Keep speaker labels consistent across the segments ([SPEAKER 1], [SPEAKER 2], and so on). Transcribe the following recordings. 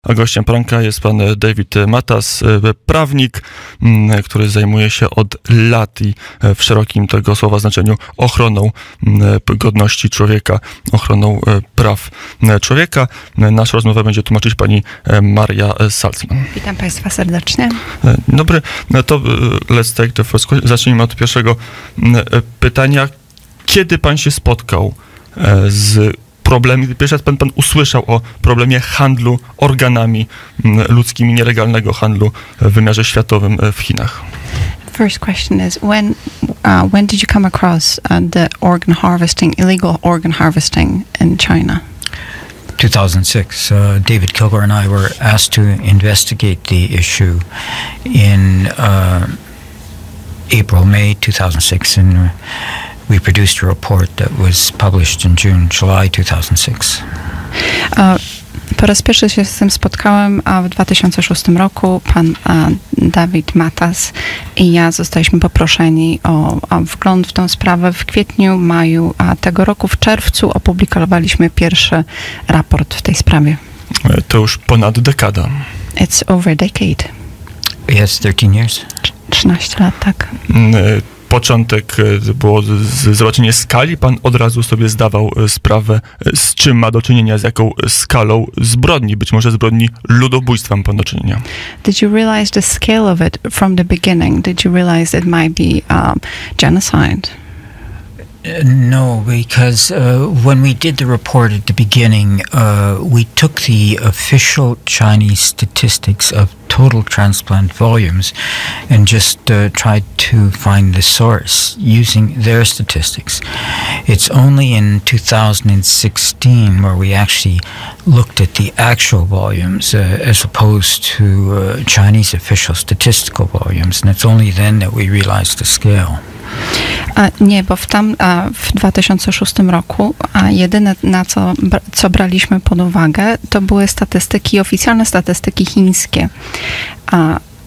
[SPEAKER 1] A gościem poranka jest pan David Matas, prawnik, który zajmuje się od lat i w szerokim tego słowa znaczeniu ochroną godności człowieka, ochroną praw człowieka. Naszą rozmowę będzie tłumaczyć pani Maria Salzman.
[SPEAKER 2] Witam państwa serdecznie.
[SPEAKER 1] Dobry, no to let's take the first question. Zacznijmy od pierwszego pytania. Kiedy pan się spotkał z problemem, pierwszy raz pan usłyszał o problemie handlu organami ludzkimi, nielegalnego handlu w wymiarze światowym w Chinach?
[SPEAKER 2] First question is when did you come across the organ harvesting, illegal organ harvesting in China?
[SPEAKER 3] 2006, David Kilgore and I were asked to investigate the issue in May 2006, and we produced a report that was published in July 2006.
[SPEAKER 2] Po raz pierwszy się z tym spotkałem w 2006 roku. Pan David Matas i ja zostaliśmy poproszeni o wgląd w tę sprawę. W kwietniu, maju tego roku, w czerwcu opublikowaliśmy pierwszy raport w tej sprawie.
[SPEAKER 1] To już ponad dekada.
[SPEAKER 2] It's over a decade.
[SPEAKER 3] Yes, 13 years.
[SPEAKER 2] 13 lat, tak.
[SPEAKER 1] Początek było zobaczenie skali. Pan od razu sobie zdawał sprawę, z czym ma do czynienia, z jaką skalą zbrodni, być może zbrodni ludobójstwa ma pan do czynienia.
[SPEAKER 2] Did you realize the scale of it from the beginning? Did you realize it might be genocide?
[SPEAKER 3] No, because when we did the report at the beginning, we took the official Chinese statistics of total transplant volumes and just tried to find the source using their statistics. It's only in 2016 where we actually looked at the actual volumes as opposed to Chinese official statistical volumes, and it's only then that we realized the scale.
[SPEAKER 2] Nie, bo w 2006 roku jedyne, co braliśmy pod uwagę, to były statystyki, oficjalne statystyki chińskie.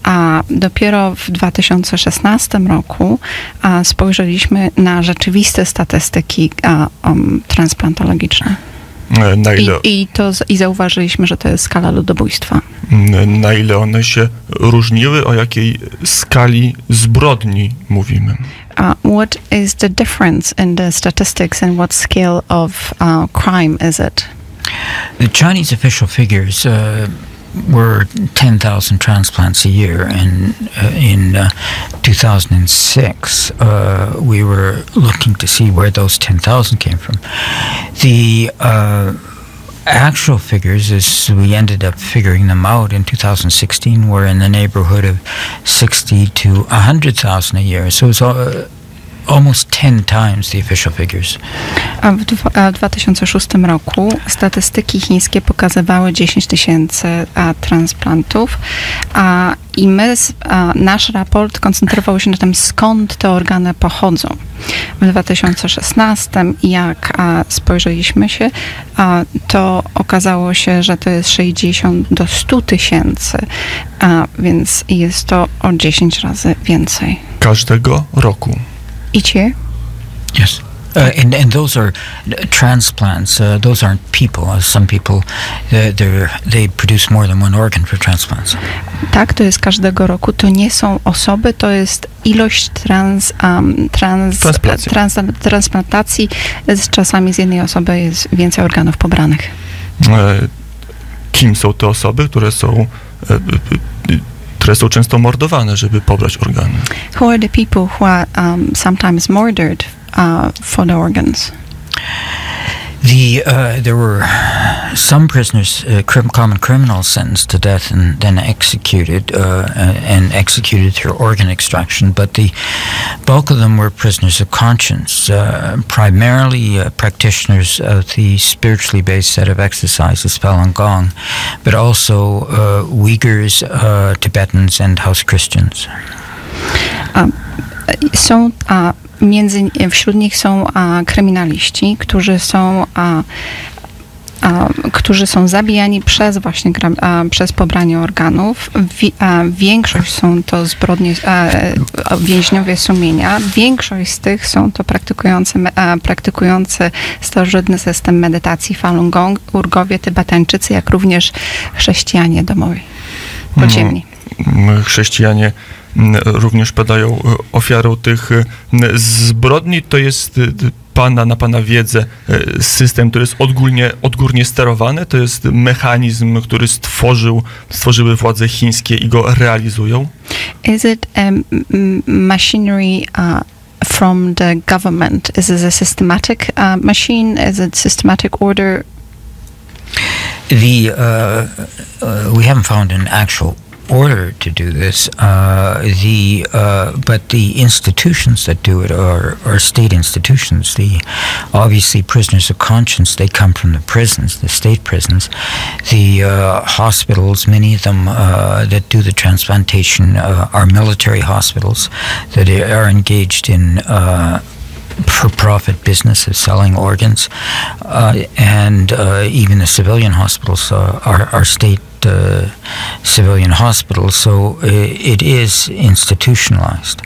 [SPEAKER 2] A dopiero w 2016 roku spojrzeliśmy na rzeczywiste statystyki transplantologiczne. I zauważyliśmy, że to jest skala ludobójstwa.
[SPEAKER 1] Na ile one się różniły? O jakiej skali zbrodni mówimy?
[SPEAKER 2] What is the difference in the statistics and what scale of crime is it?
[SPEAKER 3] The Chinese official figures were 10,000 transplants a year, and in 2006 we were looking to see where those 10,000 came from. The actual figures, as we ended up figuring them out in 2016, were in the neighborhood of 60 to 100,000 a year. So it's almost 10 times the official figures.
[SPEAKER 2] A w 2006 roku statystyki chińskie pokazywały 10 000 transplantów, i nasz raport koncentrował się na tym, skąd te organy pochodzą. W 2016, jak spojrzeliśmy się, to okazało się, że to jest 60 do 100 tysięcy, więc jest to o 10 razy więcej.
[SPEAKER 1] Każdego roku.
[SPEAKER 2] Each year?
[SPEAKER 3] Yes. And those are transplants. Those aren't people. Some people, they produce more than one organ for transplants.
[SPEAKER 2] Tak, to jest każdego roku. To nie są osoby, to jest ilość transplantacji. Czasami z jednej osoby jest więcej organów pobranych.
[SPEAKER 1] Kim są te osoby, które są często mordowane, żeby pobrać organy?
[SPEAKER 2] Who are the people who are sometimes murdered for the organs?
[SPEAKER 3] There were some prisoners, common criminals, sentenced to death and then executed through organ extraction, but the bulk of them were prisoners of conscience, primarily practitioners of the spiritually based set of exercises, Falun Gong, but also Uyghurs, Tibetans, and house Christians.
[SPEAKER 2] Wśród nich są kryminaliści, którzy są którzy są zabijani przez właśnie przez pobranie organów. Większość są to zbrodnie, więźniowie sumienia. Większość z tych są to praktykujący starożytny system medytacji Falun Gong, Urgowie, Tybetańczycy, jak również chrześcijanie domowi, podziemni.
[SPEAKER 1] Chrześcijanie również padają ofiarą tych zbrodni. To jest na pana wiedzę system, który jest odgórnie sterowany, to jest mechanizm, który stworzyły władze chińskie i go realizują?
[SPEAKER 2] Is it machinery from the government? Is it a systematic machine? Is it systematic order?
[SPEAKER 3] We haven't found an actual order to do this, but the institutions that do it are state institutions. Obviously prisoners of conscience, they come from the prisons, the state prisons. The hospitals, many of them that do the transplantation are military hospitals that are engaged in for-profit business of selling organs, and even the civilian hospitals are state civilian hospitals, so it is institutionalized.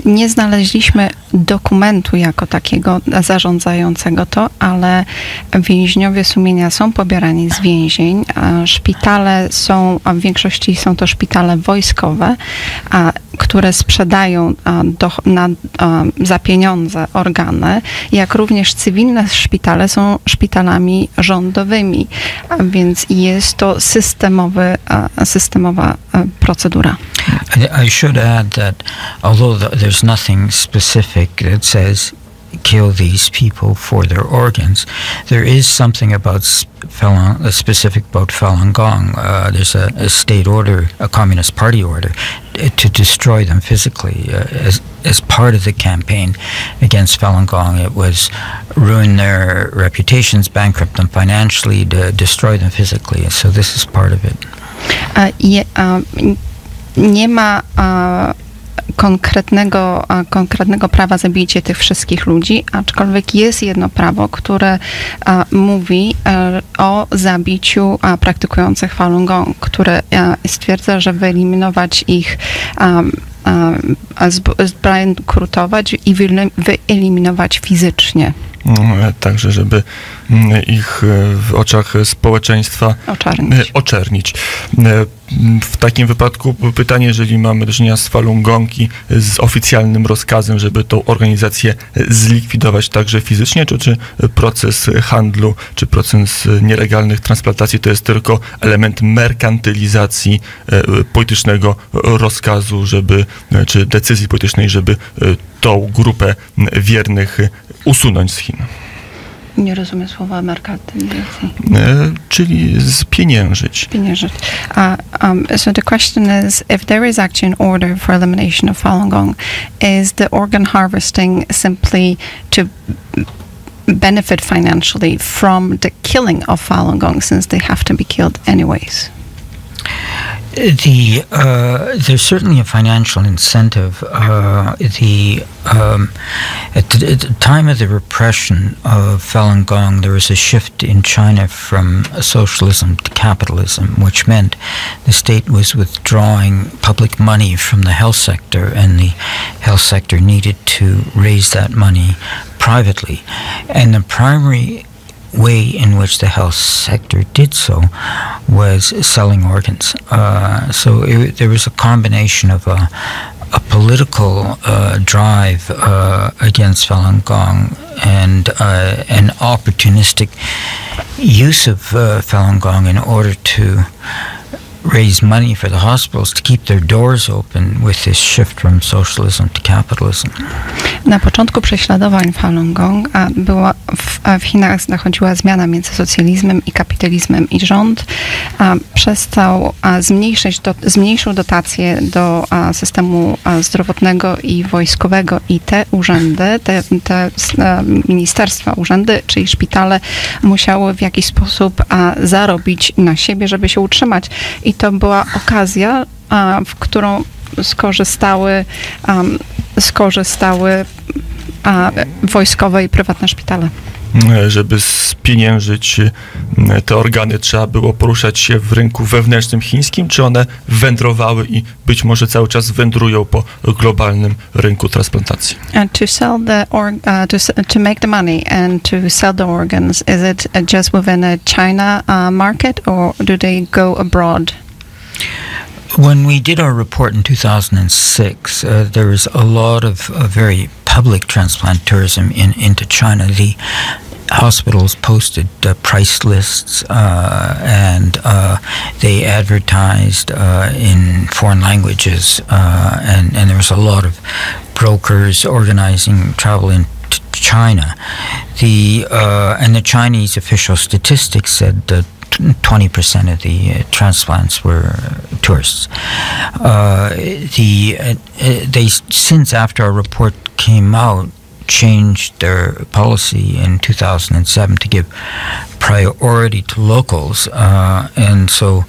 [SPEAKER 2] Nie znaleźliśmy dokumentu jako takiego zarządzającego to, ale więźniowie sumienia są pobierani z więzień. Szpitale są, a w większości są to szpitale wojskowe, które sprzedają za pieniądze organy, jak również cywilne szpitale są szpitalami rządowymi, więc jest to systemowa procedura.
[SPEAKER 3] I should add that although there's nothing specific that says kill these people for their organs, there is something about specific about Falun Gong. There's a state order, a Communist Party order, to destroy them physically. As part of the campaign against Falun Gong, it was ruin their reputations, bankrupt them financially, to destroy them physically. So this is part of it.
[SPEAKER 2] Nie ma konkretnego prawa zabicia tych wszystkich ludzi, aczkolwiek jest jedno prawo, które mówi o zabiciu praktykujących Falun Gong, które stwierdza, że wyeliminować ich, zbankrutować i wyeliminować fizycznie.
[SPEAKER 1] Także, żeby ich w oczach społeczeństwa oczernić. W takim wypadku pytanie, jeżeli mamy do czynienia z Falun Gong i z oficjalnym rozkazem, żeby tą organizację zlikwidować także fizycznie, czy proces handlu, czy proces nielegalnych transplantacji to jest tylko element merkantylizacji politycznego rozkazu, czy decyzji politycznej, żeby tą grupę wiernych usunąć z Chin?
[SPEAKER 2] Nie rozumiem słowa merkantylizacji.
[SPEAKER 1] Czyli spieniężyć.
[SPEAKER 2] So the question is, if there is actually an order for elimination of Falun Gong, is the organ harvesting simply to benefit financially from the killing of Falun Gong, since they have to be killed anyways?
[SPEAKER 3] There's certainly a financial incentive. At the time of the repression of Falun Gong, there was a shift in China from socialism to capitalism, which meant the state was withdrawing public money from the health sector, and the health sector needed to raise that money privately. And the primary way in which the health sector did so was selling organs. There was a combination of a political drive against Falun Gong and an opportunistic use of Falun Gong in order to raise money for the hospitals to keep their doors open with this shift from socialism to capitalism.
[SPEAKER 2] Na początku prześladowań Falun Gong w Chinach zachodziła zmiana między socjalizmem i kapitalizmem i rząd zmniejszył dotacje do systemu zdrowotnego i wojskowego i te urzędy, te ministerstwa, urzędy, czyli szpitale musiały w jakiś sposób zarobić na siebie, żeby się utrzymać. I to była okazja, w którą skorzystały wojskowe i prywatne szpitale.
[SPEAKER 1] żeby spieniężyć te organy, trzeba było poruszać się w rynku wewnętrznym chińskim, czy one wędrowały i być może cały czas wędrują po globalnym rynku transplantacji?
[SPEAKER 2] To sell to make the money and to sell the organs, is it just within a China market, or do they go abroad?
[SPEAKER 3] When we did our report in 2006, there was a lot of very public transplant tourism into China. The hospitals posted price lists and they advertised in foreign languages, and there was a lot of brokers organizing travel into China. And the Chinese official statistics said that 20% of the transplants were tourists. They since after our report came out, changed their policy in 2007 to give priority to locals, and so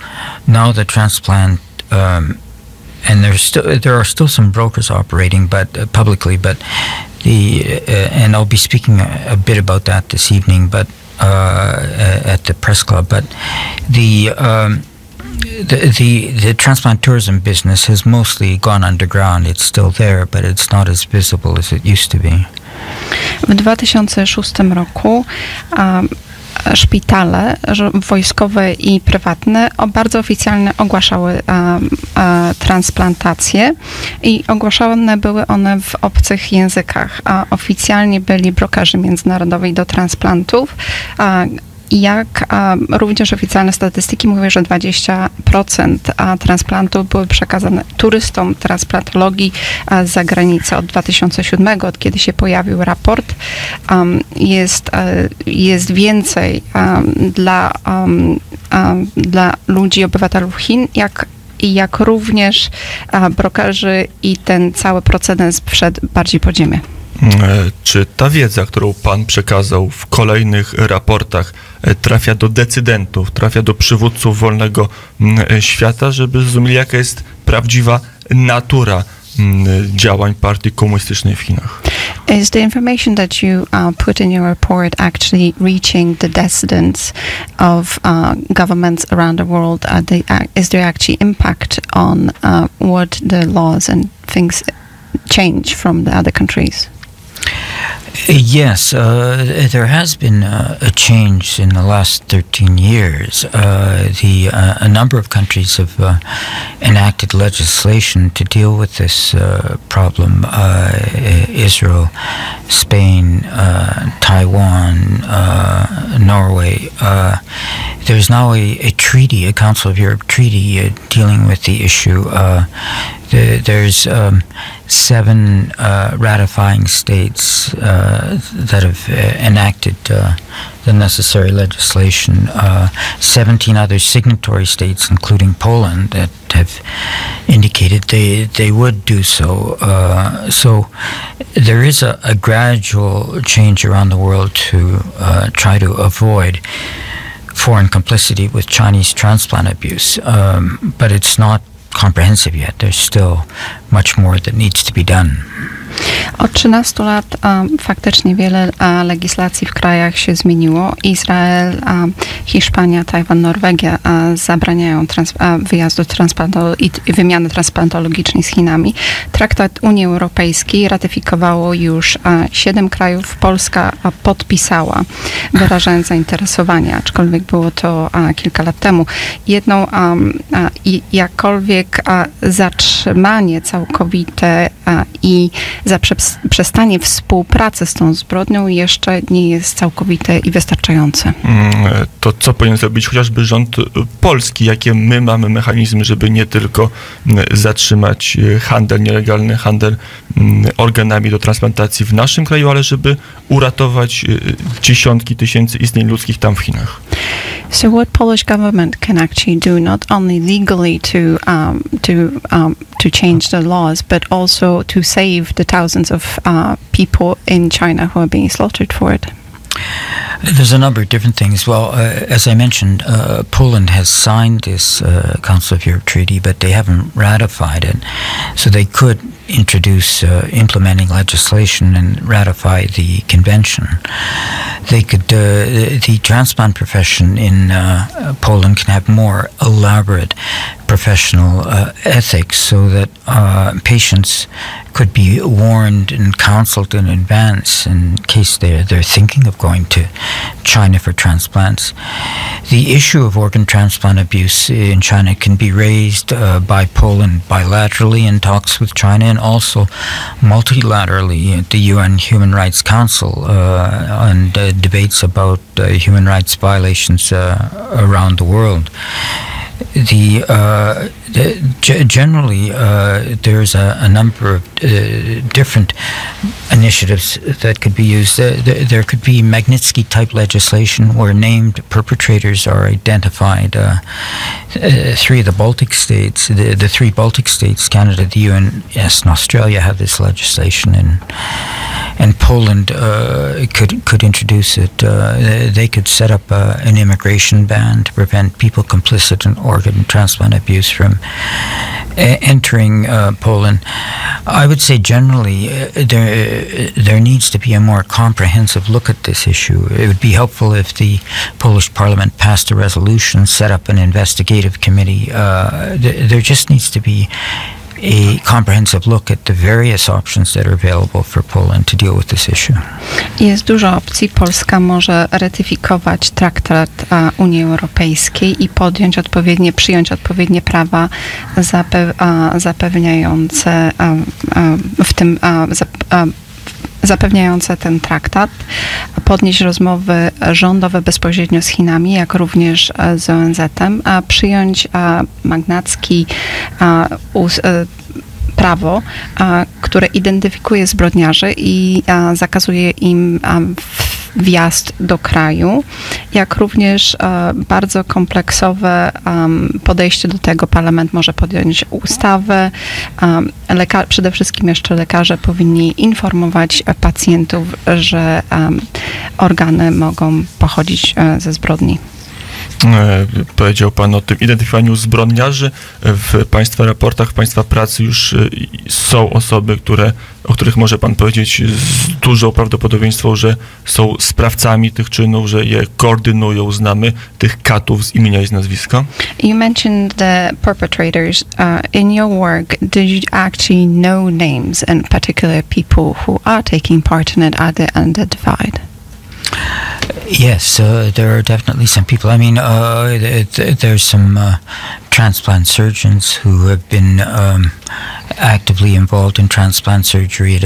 [SPEAKER 3] now the transplant and there are still some brokers operating, but publicly, but and I'll be speaking a bit about that this evening, but at the press club, but the transplant tourism business has mostly gone underground. It's still there, but it's not as visible as it used to be.
[SPEAKER 2] W 2006 roku szpitale wojskowe i prywatne bardzo oficjalnie ogłaszały transplantacje i ogłaszane były one w obcych językach, a oficjalnie byli brokerzy międzynarodowi do transplantów. Jak również oficjalne statystyki mówią, że 20% transplantów były przekazane turystom transplantologii z zagranicy od 2007, od kiedy się pojawił raport. Jest więcej dla ludzi, obywatelów Chin, jak również brokerzy, i ten cały procedens wszedł bardziej pod ziemię.
[SPEAKER 1] Czy ta wiedza, którą pan przekazał w kolejnych raportach, trafia do decydentów, trafia do przywódców wolnego świata, żeby zrozumieli, jaka jest prawdziwa natura działań partii komunistycznej w Chinach?
[SPEAKER 2] Is the information that you put in your report actually reaching the dissidents of governments around the world? Is there actually impact on what the laws and things change from the other countries?
[SPEAKER 3] Yes, there has been a change in the last 13 years. A number of countries have enacted legislation to deal with this problem. Israel, Spain, Taiwan, Norway. There's now a treaty, a Council of Europe treaty dealing with the issue. There's 7 ratifying states that have enacted the necessary legislation. 17 other signatory states, including Poland, that have indicated they would do so. So there is a gradual change around the world to try to avoid foreign complicity with Chinese transplant abuse, but it's not comprehensive yet. There's still much more that needs to be done.
[SPEAKER 2] Od 13 lat faktycznie wiele legislacji w krajach się zmieniło. Izrael, Hiszpania, Tajwan, Norwegia zabraniają wyjazdu i wymiany transplantologicznej z Chinami. Traktat Unii Europejskiej ratyfikowało już 7 krajów. Polska podpisała, wyrażając zainteresowanie, aczkolwiek było to kilka lat temu. Jakkolwiek zatrzymanie całkowite i zaprzestanie współpracy z tą zbrodnią jeszcze nie jest całkowite i wystarczające.
[SPEAKER 1] To co powinien zrobić chociażby rząd polski? Jakie my mamy mechanizmy, żeby nie tylko zatrzymać nielegalny handel organami do transplantacji w naszym kraju, ale żeby uratować dziesiątki tysięcy istnień ludzkich tam w Chinach?
[SPEAKER 2] So what Polish government can actually do, not only legally to change the laws, but also to save the thousands of people in China who are being slaughtered for it?
[SPEAKER 3] There's a number of different things. Well, as I mentioned, Poland has signed this Council of Europe Treaty, but they haven't ratified it. So they could introduce implementing legislation and ratify the convention. They could, the transplant profession in Poland can have more elaborate professional ethics so that patients could be warned and counseled in advance in case they're thinking of going to China for transplants. The issue of organ transplant abuse in China can be raised by Poland bilaterally in talks with China and also multilaterally at the UN Human Rights Council and debates about human rights violations around the world. Generally, there's a number of different initiatives that could be used. There could be Magnitsky-type legislation where named perpetrators are identified. Three of the Baltic states, the three Baltic states, Canada, the US, and Australia have this legislation, and Poland could introduce it. They could set up an immigration ban to prevent people complicit in organ transplant abuse from entering Poland. I would say generally there needs to be a more comprehensive look at this issue. It would be helpful if the Polish Parliament passed a resolution, set up an investigative committee. There just needs to be a comprehensive look at the various options that are available for Poland to deal with this issue.
[SPEAKER 2] Jest dużo opcji. Polska może ratyfikować traktat Unii Europejskiej i przyjąć odpowiednie prawa zapewniające zapewniające ten traktat, podnieść rozmowy rządowe bezpośrednio z Chinami, jak również z ONZ-em, przyjąć magnacki prawo, które identyfikuje zbrodniarzy i zakazuje im wjazd do kraju, jak również bardzo kompleksowe podejście do tego. Parlament może podjąć ustawę. Przede wszystkim jeszcze lekarze powinni informować pacjentów, że organy mogą pochodzić ze zbrodni.
[SPEAKER 1] Powiedział Pan o tym identyfikowaniu zbrodniarzy. W Państwa raportach, w Państwa pracy już są osoby, o których może Pan powiedzieć z dużą prawdopodobieństwem, że są sprawcami tych czynów, że je koordynują. Znamy tych katów z imienia i z nazwiska.
[SPEAKER 2] You mentioned the perpetrators. In your work, do you actually know names and particular people who are taking part in it? Are they identified?
[SPEAKER 3] Yes, there are definitely some people. I mean, there's some transplant surgeons who have been actively involved in transplant surgery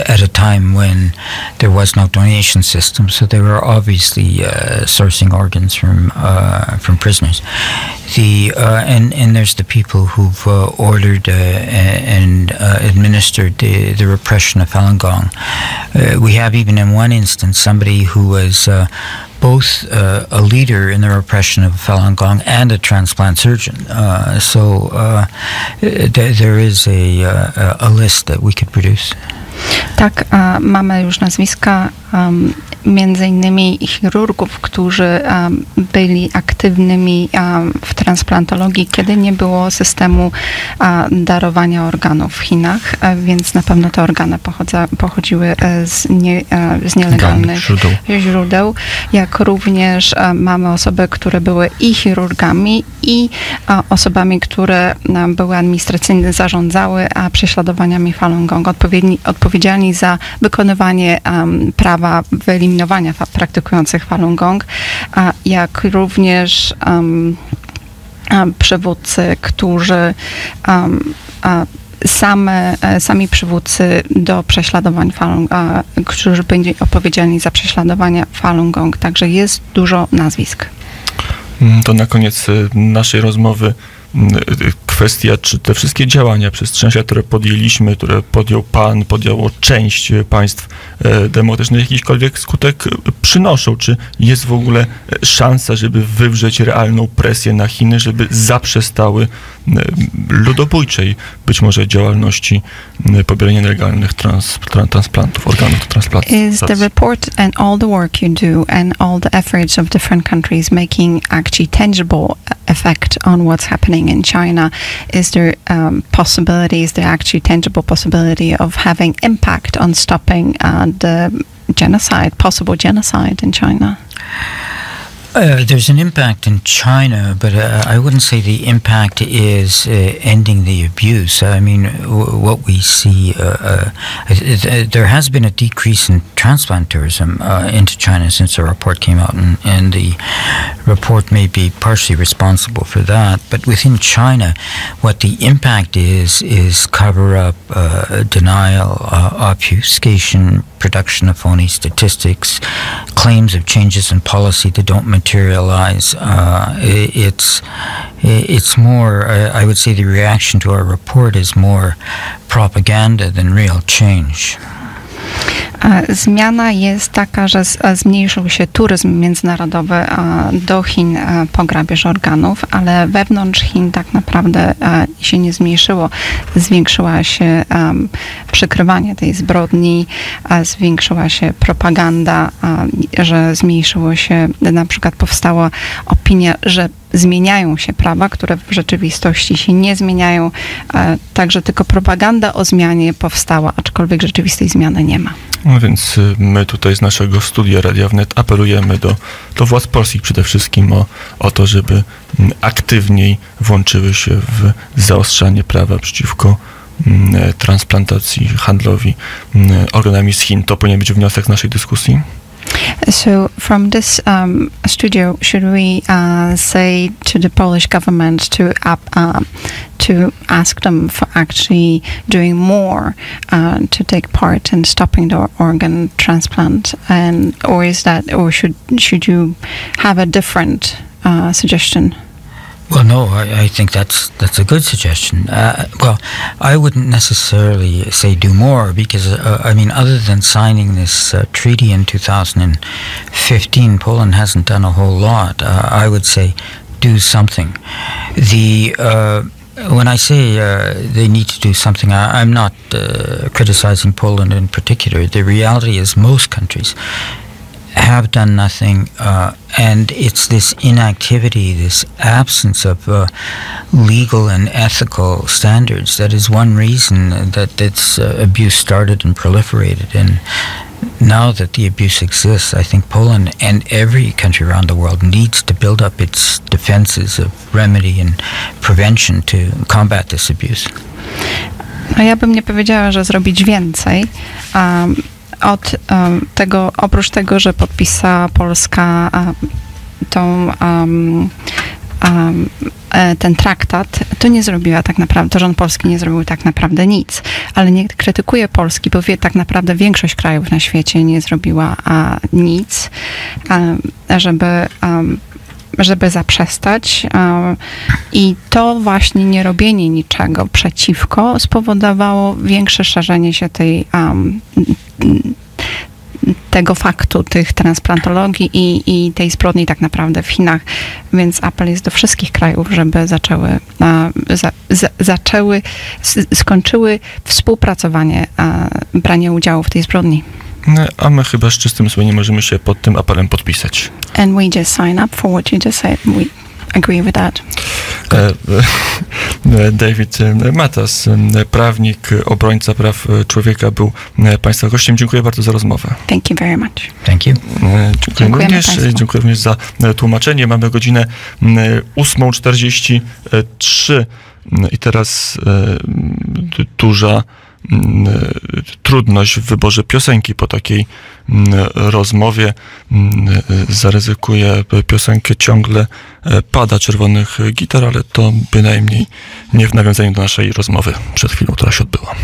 [SPEAKER 3] at a time when there was no donation system, so they were obviously sourcing organs from prisoners. And there's the people who've ordered and administered the repression of Falun Gong. We have even in one instance somebody who was both a leader in the repression of Falun Gong and a transplant surgeon. So there is a list that we could produce.
[SPEAKER 2] Tak, mamy już nazwiska między innymi chirurgów, którzy byli aktywnymi w transplantologii, kiedy nie było systemu darowania organów w Chinach, więc na pewno te organy pochodziły z nielegalnych źródeł. Jak również mamy osoby, które były i chirurgami, i osobami, które były administracyjnie zarządzały prześladowaniami Falun Gong, odpowiedzialni za wykonywanie prawa wyeliminowania praktykujących Falun Gong, jak również przywódcy, którzy sami przywódcy do prześladowań Falun Gong, którzy byli odpowiedzialni za prześladowania Falun Gong. Także jest dużo nazwisk.
[SPEAKER 1] To na koniec naszej rozmowy kwestia, czy te wszystkie działania przestrzenne, które podjęliśmy, które podjął pan, podjęło część państw demokratycznych, jakiśkolwiek skutek przynoszą? Czy jest w ogóle szansa, żeby wywrzeć realną presję na Chiny, żeby zaprzestały ludobójczej być może działalności pobierania nielegalnych transplantów, organów do transplantacji?
[SPEAKER 2] Is the report and all the work you do and all the efforts of different countries making actually tangible effect on what's happening in China? Is there possibility, is there actually tangible possibility of having impact on stopping the genocide, possible genocide in China?
[SPEAKER 3] There's an impact in China, but I wouldn't say the impact is ending the abuse. I mean, what we see, there has been a decrease in transplant tourism into China since the report came out, and the report may be partially responsible for that. But within China, what the impact is cover-up, denial, obfuscation, production of phony statistics, claims of changes in policy that don't materialize. It's more, I would say the reaction to our report is more propaganda than real change.
[SPEAKER 2] Zmiana jest taka, że zmniejszył się turyzm międzynarodowy do Chin po grabieży organów, ale wewnątrz Chin tak naprawdę się nie zmniejszyło. Zwiększyła się przykrywanie tej zbrodni, zwiększyła się propaganda, że zmniejszyło się, na przykład powstała opinia, że zmieniają się prawa, które w rzeczywistości się nie zmieniają, także tylko propaganda o zmianie powstała, aczkolwiek rzeczywistej zmiany nie ma.
[SPEAKER 1] No więc my tutaj z naszego studia Radia Wnet apelujemy do władz polskich przede wszystkim o to, żeby aktywniej włączyły się w zaostrzanie prawa przeciwko transplantacji, handlowi organami z Chin. To powinien być wniosek z naszej dyskusji.
[SPEAKER 2] So from this studio, should we say to the Polish government to ask them for actually doing more to take part in stopping the organ transplant, or should you have a different suggestion?
[SPEAKER 3] Well, no, I think that's a good suggestion. Well, I wouldn't necessarily say do more because, I mean, other than signing this treaty in 2015, Poland hasn't done a whole lot. I would say do something. When I say they need to do something, I'm not criticizing Poland in particular. The reality is most countries have done nothing, and it's this inactivity, this absence of legal and ethical standards that is one reason that this abuse started and proliferated. And now that the abuse exists, I think Poland and every country around the world needs to build up its defenses of remedy and prevention to combat this abuse.
[SPEAKER 2] No ja bym nie powiedziała, że zrobić więcej. Oprócz tego, że podpisała Polska ten traktat, to nie zrobiła tak naprawdę, to rząd polski nie zrobił tak naprawdę nic. Ale nie krytykuję Polski, bo tak naprawdę większość krajów na świecie nie zrobiła nic, żeby zaprzestać. I to właśnie nierobienie niczego przeciwko spowodowało większe szerzenie się tego faktu, tych transplantologii i tej zbrodni tak naprawdę w Chinach. Więc apel jest do wszystkich krajów, żeby skończyły współpracowanie, branie udziału w tej zbrodni.
[SPEAKER 1] A my chyba z czystym sumieniem możemy się pod tym apelem podpisać.
[SPEAKER 2] And we just sign up for what you just said. We agree with that.
[SPEAKER 1] David Matas, prawnik, obrońca praw człowieka, był Państwa gościem. Dziękuję bardzo za rozmowę.
[SPEAKER 2] Thank you very much.
[SPEAKER 3] Thank you.
[SPEAKER 1] Dziękuję również za tłumaczenie. Mamy godzinę 8:43 i teraz duża trudność w wyborze piosenki po takiej rozmowie. Zaryzykuję piosenkę Ciągle pada czerwonych gitar, ale to bynajmniej nie w nawiązaniu do naszej rozmowy przed chwilą, która się odbyła.